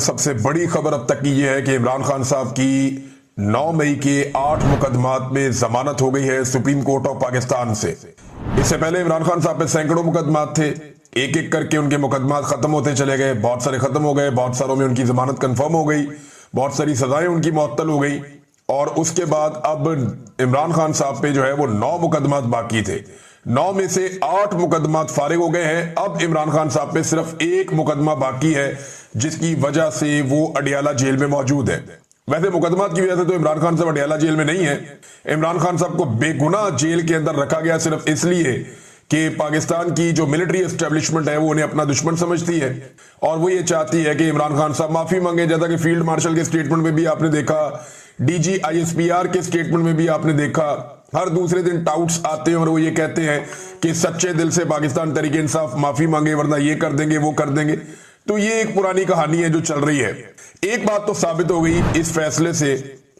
सबसे बड़ी खबर अब तक की यह है कि इमरान खान साहब की 9 मई के 8 मुकदमात में जमानत हो गई है सुप्रीम कोर्ट ऑफ पाकिस्तान से। इससे पहले इमरान खान साहब पे सैकड़ों मुकदमात थे, एक एक करके उनके मुकदमात खत्म होते चले गए। बहुत सारे खत्म हो गए, बहुत सारों में उनकी जमानत कंफर्म हो गई, बहुत सारी सजाएं उनकी मुअत्तल हो गई। और उसके बाद अब इमरान खान साहब पे जो है वो 9 मुकदमात बाकी थे। 9 में से 8 मुकदमात फारिग हो गए हैं। अब इमरान खान साहब पे सिर्फ एक मुकदमा बाकी है, जिसकी वजह से वो अडियाला जेल में मौजूद है। वैसे मुकदमात की वजह से तो इमरान खान साहब अडियाला जेल में नहीं है। इमरान खान साहब को बेगुनाह जेल के अंदर रखा गया सिर्फ इसलिए कि पाकिस्तान की जो मिलिट्री एस्टेब्लिशमेंट है वो उन्हें अपना दुश्मन समझती है और वो ये चाहती है कि इमरान खान साहब माफी मांगे। जैसा कि फील्ड मार्शल के स्टेटमेंट में भी आपने देखा, डीजी आईएसपीआर के स्टेटमेंट में भी आपने देखा, हर दूसरे दिन टाउट्स आते हैं और वो ये कहते हैं कि सच्चे दिल से पाकिस्तान तहरीक इंसाफ माफी मांगे, वरना ये कर देंगे वो कर देंगे। तो ये एक पुरानी कहानी है जो चल रही है। एक बात तो साबित हो गई इस फैसले से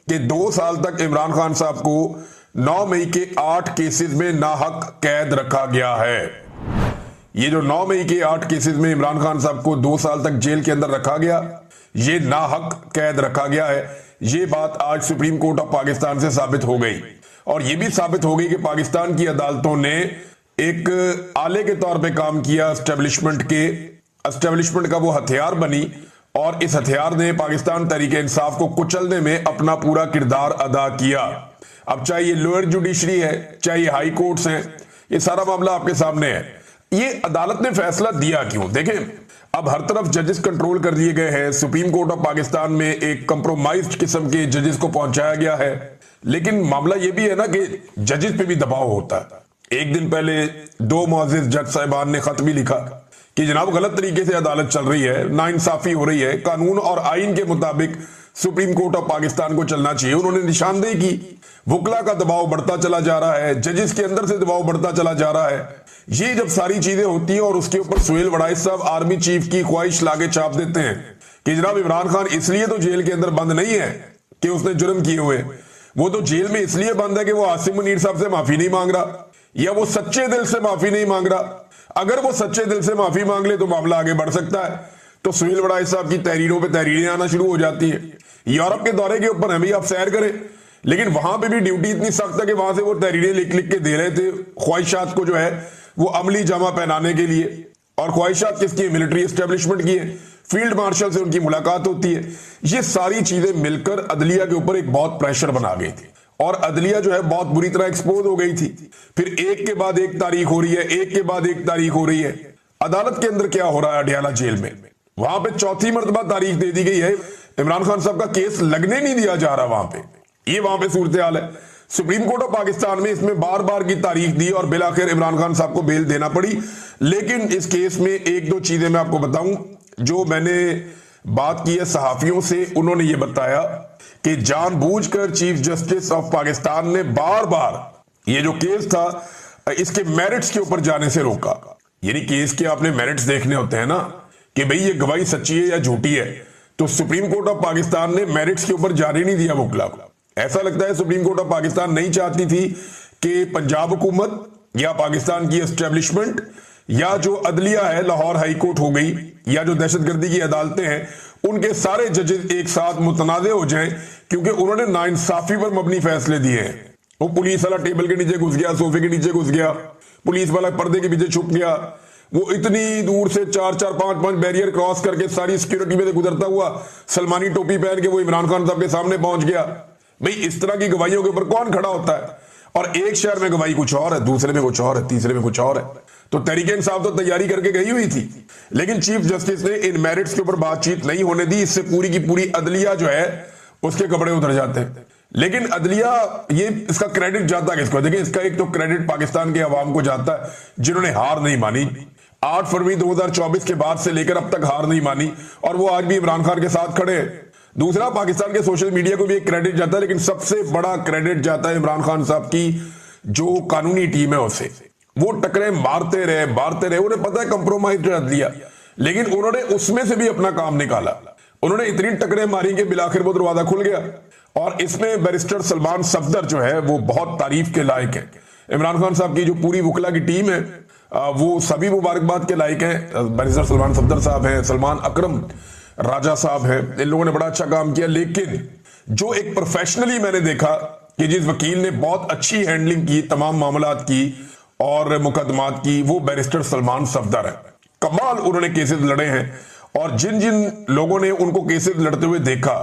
कि 2 साल तक इमरान खान साहब को 9 मई के 8 केसेस में नाहक कैद रखा गया है। ये जो 9 मई के 8 केसेस में इमरान खान साहब को 2 साल तक जेल के अंदर रखा गया, ये नाहक कैद रखा गया है। ये बात आज सुप्रीम कोर्ट ऑफ पाकिस्तान से साबित हो गई और ये भी साबित हो गई कि पाकिस्तान की अदालतों ने एक आले के तौर पे काम किया। एस्टेब्लिशमेंट का वो हथियार बनी और इस हथियार ने पाकिस्तान तहरीक इंसाफ को कुचलने में अपना पूरा किरदार अदा किया। अब चाहे ये लोअर जुडिशरी है, चाहे ये हाई कोर्ट्स हैं, ये सारा मामला आपके सामने है। ये अदालत ने फैसला दिया क्यों? देखें, अब हर तरफ जजेस कंट्रोल कर दिए गए हैं। सुप्रीम कोर्ट ऑफ पाकिस्तान में एक कंप्रोमाइज्ड किस्म के जजेस को पहुंचाया गया है। लेकिन मामला यह भी है ना कि जजेस पे भी दबाव होता है। एक दिन पहले 2 मुअज़्ज़िज़ जज साहिबान ने खत भी लिखा कि जनाब गलत तरीके से अदालत चल रही है, नाइंसाफी हो रही है, कानून और आइन के मुताबिक सुप्रीम कोर्ट ऑफ पाकिस्तान को चलना चाहिए। उन्होंने निशानदेही की, वकला का दबाव बढ़ता चला जा रहा है, जजेस के अंदर से दबाव बढ़ता चला जा रहा है। ये जब सारी चीजें होती हैं और उसके ऊपर सुहेल वड़ाइस साहब आर्मी चीफ की ख्वाहिश लाके छाप देते हैं कि जनाब इमरान खान इसलिए तो जेल के अंदर बंद नहीं है कि उसने जुर्म किए हुए, वो तो जेल में इसलिए बंद है कि वो आसिम मुनीर साहब से माफी नहीं मांग रहा या वो सच्चे दिल से माफी नहीं मांग रहा। अगर वो सच्चे दिल से माफी मांग ले तो मामला आगे बढ़ सकता है। तो सुहेल वड़ाइस साहब की तहरीरों पे तहरीरें आना शुरू हो जाती है। यूरोप के दौरे के ऊपर हमें आप सैर करें, लेकिन वहां पे भी ड्यूटी इतनी सख्त है कि वहां से वो तहरीरें लिख लिख के दे रहे थे ख्वाहिशात को जो है वो अमली जामा पहनाने के लिए। और ख्वाहिशात किसकी है? मिलिट्री एस्टेब्लिशमेंट की है। फील्ड मार्शल से उनकी मुलाकात होती है। ये सारी चीजें मिलकर अदलिया के ऊपर एक बहुत प्रेशर बना गई थी और अदलिया जो है बहुत बुरी तरह एक्सपोज हो गई थी। फिर एक के बाद एक तारीख हो रही है, एक के बाद एक तारीख हो रही है। अदालत के अंदर क्या हो रहा है अडियाला जेल में? वहां पे 4थी मर्तबा तारीख दे दी गई है। इमरान खान साहब का केस लगने नहीं दिया जा रहा वहां पे। ये वहां पे सूरत हाल है। सुप्रीम कोर्ट ऑफ पाकिस्तान में इसमें बार बार की तारीख दी और बिलाखिर इमरान खान साहब को बेल देना पड़ी। लेकिन इस केस में 1-2 चीजें मैं आपको बताऊं जो मैंने बात की है सहाफियों से। उन्होंने ये बताया कि जानबूझकर चीफ जस्टिस ऑफ पाकिस्तान ने बार बार ये जो केस था इसके मेरिट्स के ऊपर जाने से रोका। यानी केस के आपने मेरिट्स देखने होते हैं ना कि भाई ये गवाही सच्ची है या झूठी है। तो सुप्रीम कोर्ट ऑफ पाकिस्तान ने मेरिट्स के ऊपर जाने नहीं दिया वकला को। ऐसा लगता है सुप्रीम कोर्ट ऑफ पाकिस्तान नहीं चाहती थी कि पंजाब हुकूमत या पाकिस्तान की एस्टेब्लिशमेंट या जो अदलिया है, लाहौर हाई कोर्ट हो गई, या जो दहशतगर्दी की अदालतें हैं, उनके सारे जजेस एक साथ मुतनाज़े हो जाएं, क्योंकि उन्होंने नाइंसाफी पर मबनी फैसले दिए हैं। वो पुलिस वाला टेबल के नीचे घुस गया, सोफे के नीचे घुस गया, पुलिस वाला पर्दे के पीछे छुप गया, वो इतनी दूर से 4-4, 5-5 बैरियर क्रॉस करके सारी सिक्योरिटी में से गुजरता हुआ सलमानी टोपी पहन के वो इमरान खान साहब के सामने पहुंच गया। भाई इस तरह की गवाहियों के ऊपर कौन खड़ा होता है? और एक शहर में गवाही कुछ और है, दूसरे में कुछ और है, तीसरे में कुछ और है। तो तहरीक इंसाफ तो तैयारी करके गई हुई थी, लेकिन चीफ जस्टिस ने इन मेरिट्स के ऊपर बातचीत नहीं होने दी। इससे पूरी की पूरी अदलिया जो है उसके कपड़े उतर जाते हैं। लेकिन अदलिया, ये इसका क्रेडिट जाता है किसको? देखिए, इसका एक तो क्रेडिट पाकिस्तान के अवाम को जाता है जिन्होंने हार नहीं मानी। 8 फरवरी 2024 के बाद से लेकर अब तक हार नहीं मानी और वो आज भी इमरान खान के साथ खड़े हैं। दूसरा, पाकिस्तान के सोशल मीडिया को भी एक क्रेडिट जाता है, लेकिन सबसे बड़ा क्रेडिट जाता है इमरान खान साहब की जो कानूनी टीम है उसे। वो टकरे मारते रहे, उन्हें पता है कंप्रोमाइज कर दिया, लेकिन उन्होंने उसमें से भी अपना काम निकाला। उन्होंने इतनी टकरे मारी कि बिलाखिर वो दरवाजा खुल गया। और इसमें बैरिस्टर सलमान सफदर जो है वो बहुत तारीफ के लायक है। इमरान खान साहब की जो पूरी वकला की टीम है वो सभी मुबारकबाद के लायक हैं। बैरिस्टर सलमान सफदर साहब हैं, सलमान अकरम राजा साहब हैं, इन लोगों ने बड़ा अच्छा काम किया। लेकिन जो एक प्रोफेशनली मैंने देखा कि जिस वकील ने बहुत अच्छी हैंडलिंग की तमाम मामलात की और मुकदमात की, वो बैरिस्टर सलमान सफदर है। कमाल उन्होंने केसेस लड़े हैं, और जिन जिन लोगों ने उनको केसेस लड़ते हुए देखा,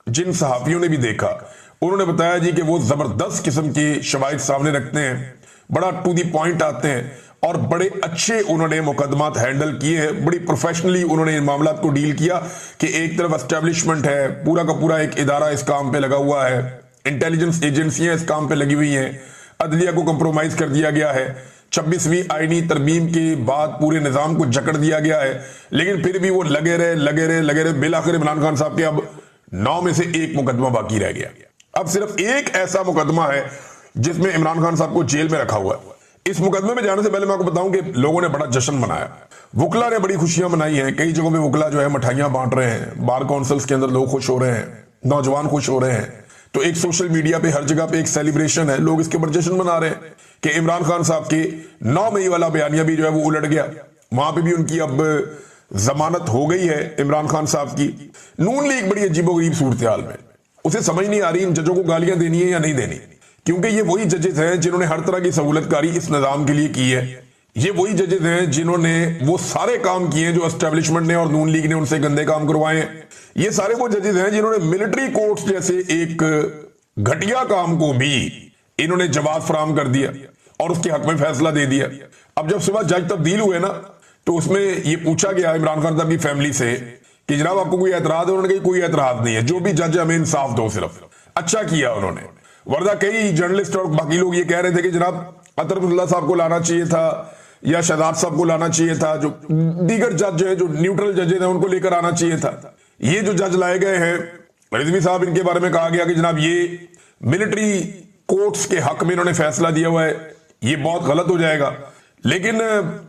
जिन सहाफियों ने भी देखा, उन्होंने बताया जी कि वो जबरदस्त किस्म के शवाहिद सामने रखते हैं, बड़ा टू दी पॉइंट आते हैं, और बड़े अच्छे उन्होंने मुकदमात हैंडल किए हैं। बड़ी प्रोफेशनली उन्होंने इन मामलात को डील किया कि एक तरफ एस्टेब्लिशमेंट है, पूरा का पूरा एक इदारा इस काम पे लगा हुआ है, इंटेलिजेंस एजेंसियां इस काम पे लगी हुई हैं, अदलिया को कंप्रोमाइज कर दिया गया है, 26वीं आईनी तरमीम के बाद पूरे निजाम को जकड़ दिया गया है, लेकिन फिर भी वो लगे रहे। बिल आखिर इमरान खान साहब के अब 9 में से 1 मुकदमा बाकी रह गया। अब सिर्फ एक ऐसा मुकदमा है जिसमें इमरान खान साहब को जेल में रखा हुआ है। इस मुकदमे में जाने से पहले मैं आपको बताऊं कि लोगों ने बड़ा जश्न मनाया, वुकला ने बड़ी खुशियां मनाई हैं। कई जगहों पे वुकला जो है मिठाइयां बांट रहे हैं, बार काउंसिल्स के अंदर लोग खुश हो रहे हैं, नौजवान खुश हो रहे हैं। तो एक सोशल मीडिया पे हर जगह पे एक सेलिब्रेशन है, लोग इसके ऊपर जश्न मना रहे हैं कि इमरान खान साहब के 9 मई वाला बयानिया भी जो है वो उलट गया। वहां पे भी उनकी अब जमानत हो गई है इमरान खान साहब की। नून लीग बड़ी अजीबोगरीब सूरत हाल में, उसे समझ नहीं आ रही इन जजों को गालियां देनी है या नहीं देनी, क्योंकि ये वही जजेस हैं जिन्होंने हर तरह की सहूलतकारी इस निजाम के लिए की है। ये वही जजेस हैं जिन्होंने वो सारे काम किए हैं जो एस्टेब्लिशमेंट ने और नून लीग ने उनसे गंदे काम करवाए हैं। ये सारे वो जजेस हैं जिन्होंने मिलिट्री कोर्ट्स जैसे एक घटिया काम को भी इन्होंने जवाब फराहम कर दिया और उसके हक में फैसला दे दिया। अब जब सुबह जज तब्दील हुए ना, तो उसमें ये पूछा गया इमरान खान साहब की फैमिली से कि जनाब आपको कोई एतराज है? उन्होंने कहा कोई एतराज नहीं है, जो भी जज हमें इंसाफ दो। सिर्फ अच्छा किया उन्होंने, वरना कई जर्नलिस्ट और बाकी लोग ये कह रहे थे कि जनाब अतरफुल्ला साहब को लाना चाहिए था या शहजाद साहब को लाना चाहिए था, जो दीगर जज जो है, जो न्यूट्रल जजेज हैं, उनको लेकर आना चाहिए था। ये जो जज लाए गए हैं रिजवी साहब, इनके बारे में कहा गया कि जनाब ये मिलिट्री कोर्ट्स के हक में इन्होंने फैसला दिया हुआ है, ये बहुत गलत हो जाएगा। लेकिन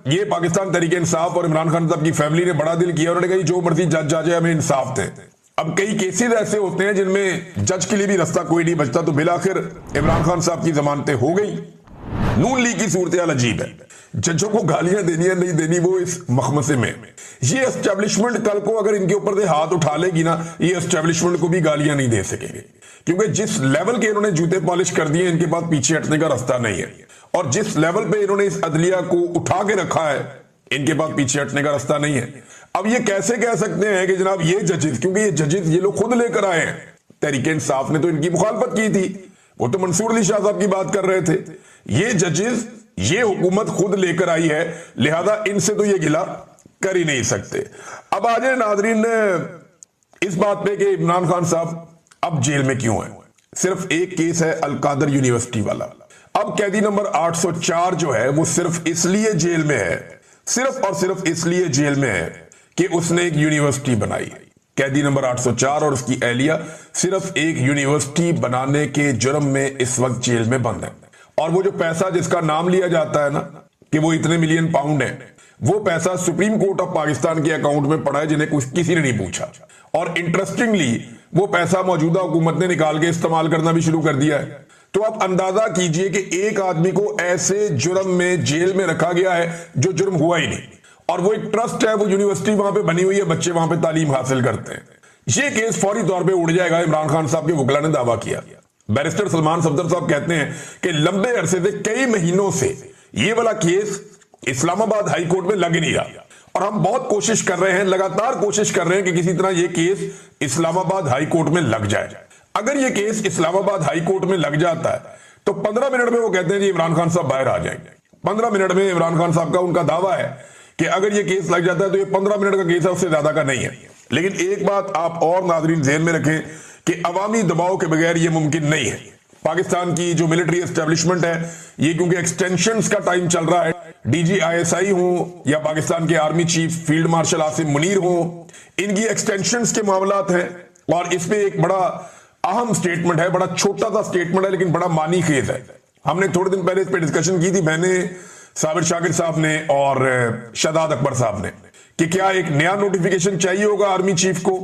ये पाकिस्तान तहरीक इंसाफ और इमरान खान साहब की फैमिली ने बड़ा दिल किया, उन्होंने कहा जो मर्जी जज जा जाए हमें इंसाफ दें। अब कई केसेस ऐसे होते हैं जिनमें जज के लिए भी रास्ता कोई नहीं बचता, तो बिलाखिर इमरान खान साहब की जमानतें हो गई। नून लीग की सूरत हाल अजीब है, जजों को गालियां देनी है नहीं देनी वो इस मखमसे में। ये एस्टेब्लिशमेंट कल को अगर इनके ऊपर से हाथ उठा लेगी ना, ये एस्टेब्लिशमेंट को भी गालियां नहीं दे सकेंगे, क्योंकि जिस लेवल के इन्होंने जूते पॉलिश कर दिए, इनके पास पीछे हटने का रास्ता नहीं है। और जिस लेवल पे इन्होंने इस अदलिया को उठा के रखा है, इनके पास पीछे हटने का रास्ता नहीं है। अब ये कैसे कह सकते हैं कि जनाब ये जजेस, क्योंकि ये जजेस ये लोग खुद लेकर आए हैं, तहरीक इंसाफ ने तो इनकी मुखालफत की थी, वो तो मंसूर अली शाह साहब की बात कर रहे थे। ये जजेस ये हुकूमत खुद लेकर आई है, लिहाजा इनसे तो ये गिला कर ही नहीं सकते। अब आ जाए नाजरीन इस बात पे कि इमरान खान साहब अब जेल में क्यों है। सिर्फ एक केस है अलकादर यूनिवर्सिटी वाला। अब कैदी नंबर 804 जो है वो सिर्फ इसलिए जेल में है, सिर्फ और सिर्फ इसलिए जेल में है कि उसने एक यूनिवर्सिटी बनाई। कैदी नंबर 804 और उसकी एहलिया सिर्फ एक यूनिवर्सिटी बनाने के जुर्म में इस वक्त जेल में बंद है। और वो जो पैसा जिसका नाम लिया जाता है ना कि वो इतने मिलियन पाउंड है, वो पैसा सुप्रीम कोर्ट ऑफ पाकिस्तान के अकाउंट में पड़ा है, जिन्हें किसी ने नहीं पूछा। और इंटरेस्टिंगली वो पैसा मौजूदा हुकूमत ने निकाल के इस्तेमाल करना भी शुरू कर दिया है। तो आप अंदाजा कीजिए कि एक आदमी को ऐसे जुर्म में जेल में रखा गया है जो जुर्म हुआ ही नहीं, और वो एक ट्रस्ट है, वो यूनिवर्सिटी वहां पे बनी हुई है, बच्चे वहां पे तालीम हासिल करते हैं। ये केस फौरी तौर पे उड़ जाएगा, इमरान खान साहब के वकला ने दावा किया। बैरिस्टर सलमान सफदर साहब कहते हैं कि लंबे अरसे से, कई महीनों से ये वाला केस इस्लामाबाद हाई कोर्ट में लग ही नहीं रहा, और हम बहुत कोशिश कर रहे हैं, लगातार कोशिश कर रहे हैं कि किसी तरह ये केस इस्लामाबाद हाई कोर्ट में लग जाए। अगर ये केस इस्लामाबाद हाई कोर्ट में लग जाता है तो 15 मिनट में वो कहते हैं कि इमरान खान साहब बाहर आ जाएंगे। 15 मिनट में इमरान खान साहब का उनका दावा है कि अगर ये केस लग जाता है तो ये 15 मिनट का केस है, उससे ज्यादा का नहीं है। लेकिन एक बात आप और नाजरीन ज़हन में रखें कि अवामी दबाव के बगैर ये मुमकिन नहीं है। पाकिस्तान की जो मिलिट्री एस्टेब्लिशमेंट है, ये क्योंकि एक्सटेंशंस का टाइम चल रहा है, डीजी आईएसआई हो या पाकिस्तान के army chief field marshal Asim Munir हो, इनकी एक्सटेंशंस के मामलात हैं। और इसमें एक बड़ा अहम स्टेटमेंट है, बड़ा छोटा सा स्टेटमेंट है लेकिन बड़ा मानी खेज है। हमने थोड़े दिन पहले इस पर डिस्कशन की थी, मैंने, साबिर शाकिर साहब ने और शहजाद अकबर साहब ने, कि क्या एक नया नोटिफिकेशन चाहिए होगा आर्मी चीफ को।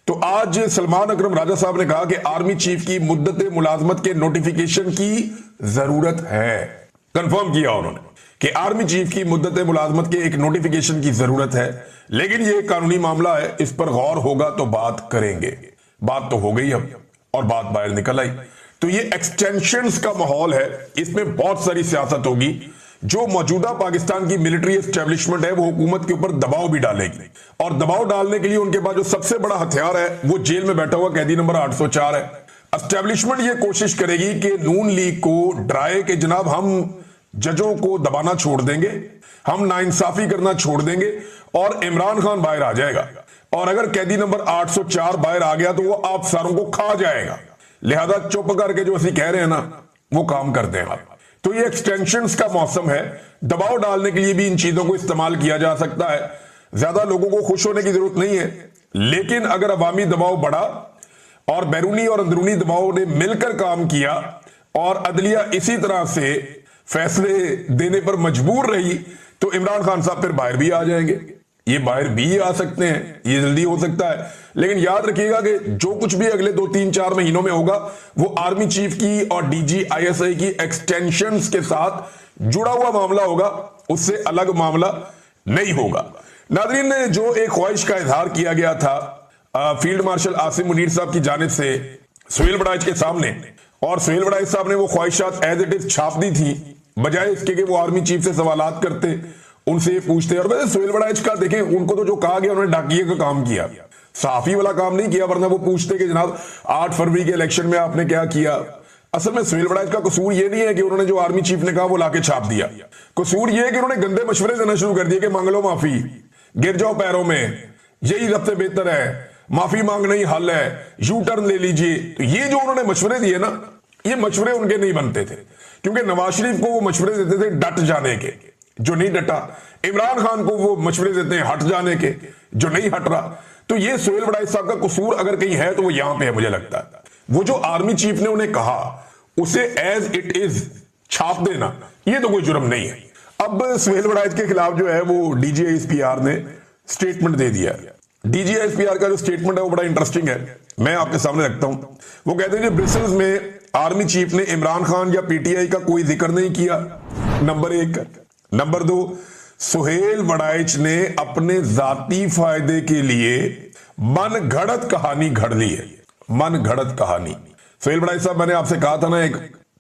तो आज सलमान अकरम राजा साहब ने कहा कि आर्मी चीफ की मुद्दत मुलाजमत के नोटिफिकेशन की जरूरत है। कंफर्म किया उन्होंने कि आर्मी चीफ की मुद्दत मुलाजमत के एक नोटिफिकेशन की जरूरत है, लेकिन ये कानूनी मामला है, इस पर गौर होगा तो बात करेंगे। बात तो हो गई अब और बात बाहर निकल आई। तो ये एक्सटेंशंस का माहौल है, इसमें बहुत सारी सियासत होगी। जो मौजूदा पाकिस्तान की मिलिट्री एस्टेब्लिशमेंट है वो हुकूमत के ऊपर दबाव भी डालेगी, और दबाव डालने के लिए उनके पास जो सबसे बड़ा हथियार है वो जेल में बैठा हुआ कैदी नंबर 804 है। एस्टेब्लिशमेंट ये कोशिश करेगी कि नून लीग को डराए कि जनाब हम जजों को दबाना छोड़ देंगे, हम नाइंसाफी करना छोड़ देंगे और इमरान खान बाहर आ जाएगा, और अगर कैदी नंबर 804 बाहर आ गया तो वो आप सारों को खा जाएगा। लिहाजा चुप करके जो ਅਸੀਂ कह रहे हैं ना वो काम करते हैं आप। तो ये एक्सटेंशंस का मौसम है, दबाव डालने के लिए भी इन चीजों को इस्तेमाल किया जा सकता है। ज्यादा लोगों को खुश होने की जरूरत नहीं है, लेकिन अगर अवामी दबाव बढ़ा और बैरूनी और अंदरूनी दबाव ने मिलकर काम किया और अदलिया इसी तरह से फैसले देने पर मजबूर रही तो इमरान खान साहब फिर बाहर भी आ जाएंगे। ये बाहर भी आ सकते हैं, ये जल्दी हो सकता है, लेकिन याद रखिएगा कि जो कुछ भी अगले 2-3-4 महीनों में होगा वो आर्मी चीफ की और डीजी आईएसआई की एक्सटेंशंस के साथ जुड़ा हुआ मामला होगा, उससे अलग मामला नहीं होगा। नादरीन ने जो एक ख्वाहिश का इजहार किया गया था फील्ड मार्शल आसिम मुनीर साहब की जानिब से सुहेल बड़ाइच के सामने, और सुहेल बड़ाइच साहब ने वो ख्वाहिशात एज इट इज छाप दी थी, बजाय इसके कि वो आर्मी चीफ से सवालात करते, उनसे पूछते। और वैसे सुहेल बड़ाइच का देखें, उनको तो जो कहा गया उन्होंने डाकिए का काम किया, साफी वाला काम नहीं किया, वरना वो पूछते कि जनाब 8 फरवरी के इलेक्शन में आपने क्या किया। असल में सुहेल बड़ाइच का कसूर ये नहीं है कि उन्होंने जो आर्मी चीफ ने कहा वो लाके छाप दिया, कसूर ये है कि उन्होंने गंदे मशवरे देना शुरू कर दिए कि मांग लो माफी, गिर जाओ पैरों में, यही सबसे बेहतर है, माफी मांगना ही हल है, यू टर्न ले लीजिए। तो ये जो उन्होंने मशवरे दिए ना, ये मशवरे उनके नहीं बनते थे, क्योंकि नवाज शरीफ को वो मशवरे देते थे डट जाने के, जो नहीं डटा। इमरान खान को वो मशवरे देते हैं हट जाने के, जो नहीं हट रहा। तो ये सुहेल बड़ाइच साहब का कसूर अगर कहीं है तो वो यहां पे है, मुझे लगता है। वो जो आर्मी चीफ ने उन्हें कहा उसे एज इट इज छाप देना, ये तो कोई जुर्म नहीं है। अब सुहेल बड़ाइच के खिलाफ जो है वो डीजीआईएसपीआर ने स्टेटमेंट दे दिया। डीजीआईएसपीआर का जो स्टेटमेंट है वो बड़ा इंटरेस्टिंग है, मैं आपके सामने रखता हूं। वो कहते हैं कि ब्रिसल्स में आर्मी चीफ ने इमरान खान या पीटीआई का कोई जिक्र नहीं किया, नंबर 1। नंबर 2, सुहेल बड़ाइच ने अपने जाती फायदे के लिए मन घड़त कहानी घड़ ली है, मन घड़त कहानी। सुहेल बड़ाइच साहब, मैंने आपसे कहा था ना एक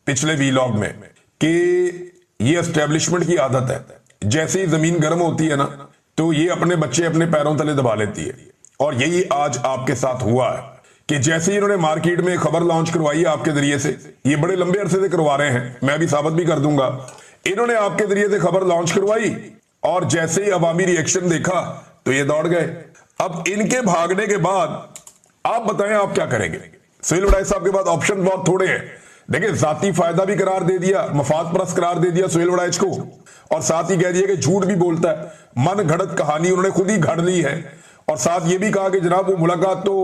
पिछले वीलॉग में कि ये एस्टेब्लिशमेंट की आदत है, जैसे ही जमीन गर्म होती है ना तो ये अपने बच्चे अपने पैरों तले दबा लेती है, और यही आज आपके साथ हुआ है कि जैसे ही इन्होंने मार्केट में खबर लॉन्च करवाई है आपके जरिए से, ये बड़े लंबे अरसे से करवा रहे हैं, मैं भी साबित भी कर दूंगा, इन्होंने आपके जरिए से खबर लॉन्च करवाई और जैसे ही अवामी रिएक्शन देखा तो ये दौड़ गए। अब इनके भागने के बाद आप बताएं आप क्या करेंगे। सुहेल बड़ाइच साहब के पास ऑप्शन बहुत थोड़े हैं। देखिए, जाती फायदा भी करार दे दिया, मफाद परस्त करार दे दिया सुहेल बड़ाइच को, और साथ ही कह दिया कि झूठ भी बोलता है, मन घड़त कहानी उन्होंने खुद ही घड़ ली है, और साथ ये भी कहा कि जनाब वो मुलाकात तो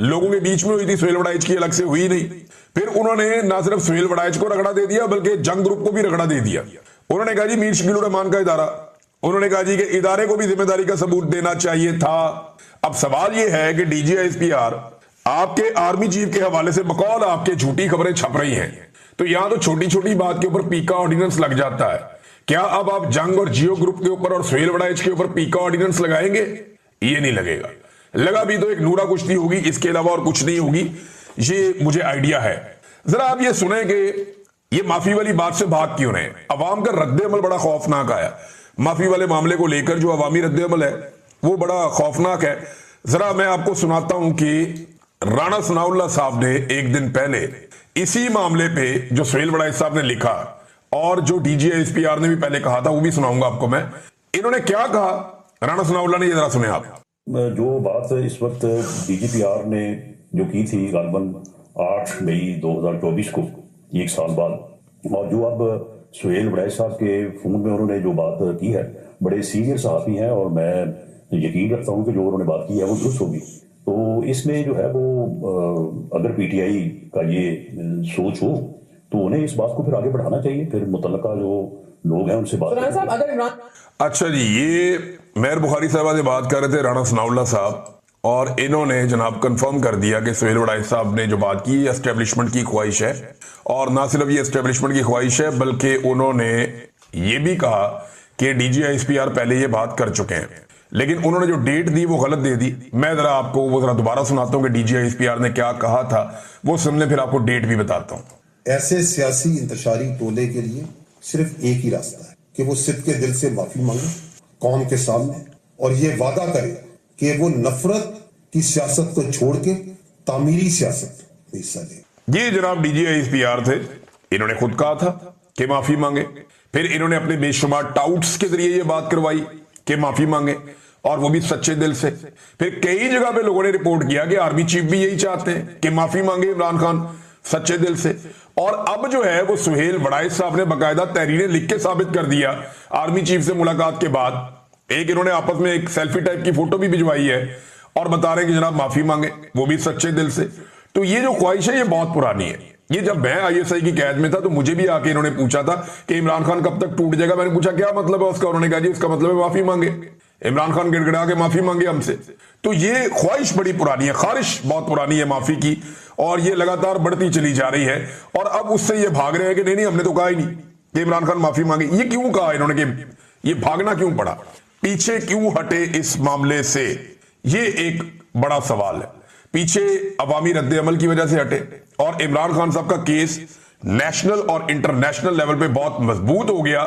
लोगों के बीच में हुई थी, सुहेल बड़ाइच की अलग से हुई नहीं। फिर उन्होंने ना सिर्फ सुहेल बड़ाइच को रगड़ा दे दिया बल्कि जंग ग्रुप को भी रगड़ा दे दिया। उन्होंने कहा जी मीर शकील उर रहमान का इदारा, उन्होंने कहा जी कि इदारे को भी जिम्मेदारी का सबूत देना चाहिए था। अब सवाल यह है कि डीजीआईएसपीआर आपके आर्मी चीफ के हवाले से बकौल आपके झूठी खबरें छप रही हैं, तो यहां तो छोटी छोटी बात के ऊपर पीका ऑर्डिनेंस लग जाता है। क्या अब आप जंग और जियो ग्रुप के ऊपर और सुहेल बड़ाइच के ऊपर पीका ऑर्डिनेंस लगाएंगे? ये नहीं लगेगा, लगा भी तो एक नूरा कुश्ती होगी, इसके अलावा और कुछ नहीं होगी, ये मुझे आइडिया है। जरा आप ये सुने कि ये माफी वाली बात से भाग क्यों रहे हैं। अवाम का रद्द-ए-अमल बड़ा खौफनाक आया, माफी वाले मामले को लेकर जो अवामी रद्द-ए-अमल है वो बड़ा खौफनाक है। जरा मैं आपको सुनाता हूं कि राणा सनाउल्लाह साहब ने एक दिन पहले इसी मामले पे जो सुहेल बड़ाइच साहब ने लिखा और जो डीजीआईएसपीआर ने भी पहले कहा था वो भी सुनाऊंगा आपको मैं। इन्होंने क्या कहा राणा सनाउल्लाह ने, ये जरा सुने आप। जो बात इस वक्त डीजीपीआर ने जो की थी गालबन 8 मई 2024 को, एक साल बाद, और जो अब सुहेल बड़ाइच साहब के फोन में उन्होंने जो बात की है, बड़े सीनियर सहाफी हैं और मैं यकीन रखता हूं कि जो उन्होंने बात की है वो दुरुस्त होगी। तो इसमें जो है वो अगर पीटीआई का ये सोच हो तो उन्हें इस बात को फिर आगे बढ़ाना चाहिए, फिर मुतल्लका जो लोग हैं उनसे बात। अच्छा जी, ये मेहर बुखारी साहब से बात कर रहे थे राणा सनाउल्लाह साहब, और इन्होंने जनाब कंफर्म कर दिया कि सुहेल बड़ाइच साहब ने जो बात की एस्टेब्लिशमेंट की ख्वाहिश है, और ना सिर्फ ये एस्टेब्लिशमेंट की ख्वाहिश है बल्कि उन्होंने ये भी कहा कि डीजीआईएसपीआर पहले ये बात कर चुके हैं, लेकिन उन्होंने जो डेट दी वो गलत दे दी। मैं जरा आपको वो जरा दोबारा सुनाता हूं कि डीजीआईएसपीआर ने क्या कहा था, वो सुन ले, फिर आपको डेट भी बताता हूं। ऐसे सियासी इंतशारी टोले के लिए सिर्फ एक ही रास्ता है कि वो सिद्के दिल से माफी मांगे कौम के सामने और ये वादा करे कि वो नफरत की सियासत को छोड़ के तामीरी सियासत में हिस्सा ले। ये जनाब डीजीआईएसपीआर थे, इन्होंने खुद कहा था कि माफी मांगे, फिर इन्होंने अपने बेशुमार टाउट्स के जरिए ये बात करवाई कि माफी मांगे, और वो भी सच्चे दिल से। फिर कई जगह पे लोगों ने रिपोर्ट किया कि आर्मी चीफ भी यही चाहते हैं कि माफी मांगे इमरान खान सच्चे दिल से। और अब जो है वो सुहेल वड़ाइच साहब ने बाकायदा तहरीरें लिख के साबित कर दिया आर्मी चीफ से मुलाकात के बाद। एक इन्होंने आपस में एक सेल्फी टाइप की फोटो भी भिजवाई है और बता रहे हैं कि जनाब माफी मांगे, वो भी सच्चे दिल से। तो ये जो ख्वाहिश है ये बहुत पुरानी है। ये जब मैं आईएसआई की कैद में था तो मुझे भी आके इन्होंने पूछा था कि इमरान खान कब तक टूट जाएगा। मैंने पूछा क्या मतलब है उसका, उन्होंने कहा जी उसका मतलब है माफी मांगे। इमरान खान गिड़गिड़ा के माफी मांगे हमसे। तो ये ख्वाहिश बड़ी पुरानी है, ख्वाहिश बहुत पुरानी है माफी की, और ये लगातार बढ़ती चली जा रही है। और अब उससे ये भाग रहे हैं कि नहीं हमने तो कहा ही नहीं कि इमरान खान माफी मांगे। ये क्यों कहा इन्होंने, कि ये भागना क्यों पड़ा, पीछे क्यों हटे इस मामले से, ये एक बड़ा सवाल है। पीछे अवामी रद्द-ए-अमल की वजह से हटे, और इमरान खान साहब का केस नेशनल और इंटरनेशनल लेवल पे बहुत मजबूत हो गया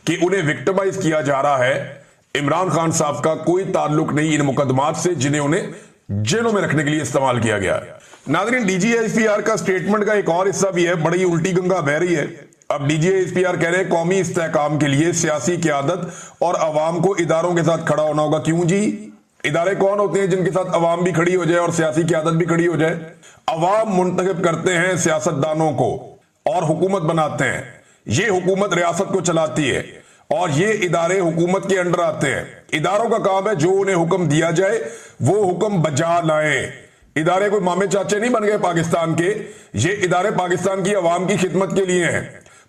कि उन्हें विक्टिमाइज किया जा रहा है। इमरान खान साहब का कोई ताल्लुक नहीं इन मुकदमात से जिन्हें उन्हें जेलों में रखने के लिए इस्तेमाल किया गया है। नाज़रीन, डीजीआईएसपीआर का स्टेटमेंट का एक और हिस्सा भी है, बड़ी उल्टी गंगा बह रही है। अब डीजीआईएसपीआर कह रहे हैं कौमी इस्तेहकाम के लिए सियासी क़यादत और अवाम को इदारों के साथ खड़ा होना होगा। क्यों जी? इदारे कौन होते हैं जिनके साथ अवाम भी खड़ी हो जाए और सियासी क़यादत भी खड़ी हो जाए? अवाम मुंतखब करते हैं सियासतदानों को और हुकूमत बनाते हैं। ये हुकूमत रियासत को चलाती है और ये इदारे हुकूमत के अंडर आते हैं। इदारों का काम है जो उन्हें हुक्म दिया जाए वो हुक्म बजा लाएं। इदारे कोई मामे चाचे नहीं बन गए पाकिस्तान के, ये इदारे पाकिस्तान की अवाम की खिदमत के लिए हैं,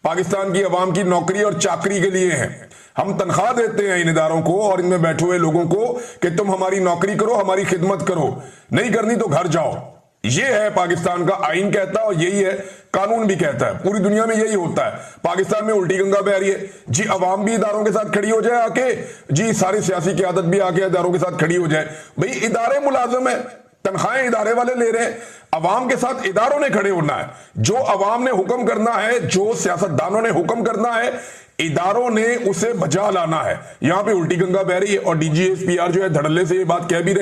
पाकिस्तान की अवाम की नौकरी और चाकरी के लिए हैं। हम तनख्वाह देते हैं इन इदारों को और इनमें बैठे हुए लोगों को कि तुम हमारी नौकरी करो, हमारी खिदमत करो, नहीं करनी तो घर जाओ। ये है पाकिस्तान का आईन कहता है और यही है कानून भी कहता है। पूरी दुनिया में यही होता है। पाकिस्तान में उल्टी गंगा बह रही है जी, अवाम भी इदारों के साथ खड़ी हो जाए आके, जी सारी सियासी क़यादत भी आके इदारों के साथ खड़ी हो जाए। भाई इदारे मुलाजिम है, तनख्वाहें इदारे वाले ले रहे हैं, अवाम के साथ इदारों ने खड़े होना है। जो अवाम ने हुक्म करना है, जो सियासतदानों ने हुक्म करना है, इदारों ने उसे बजा लाना है। यहां पे उल्टी गंगा बह रही है और डीजीआईएसपीआर जो है धड़ल्ले से ये बात कह भी रहे हैं।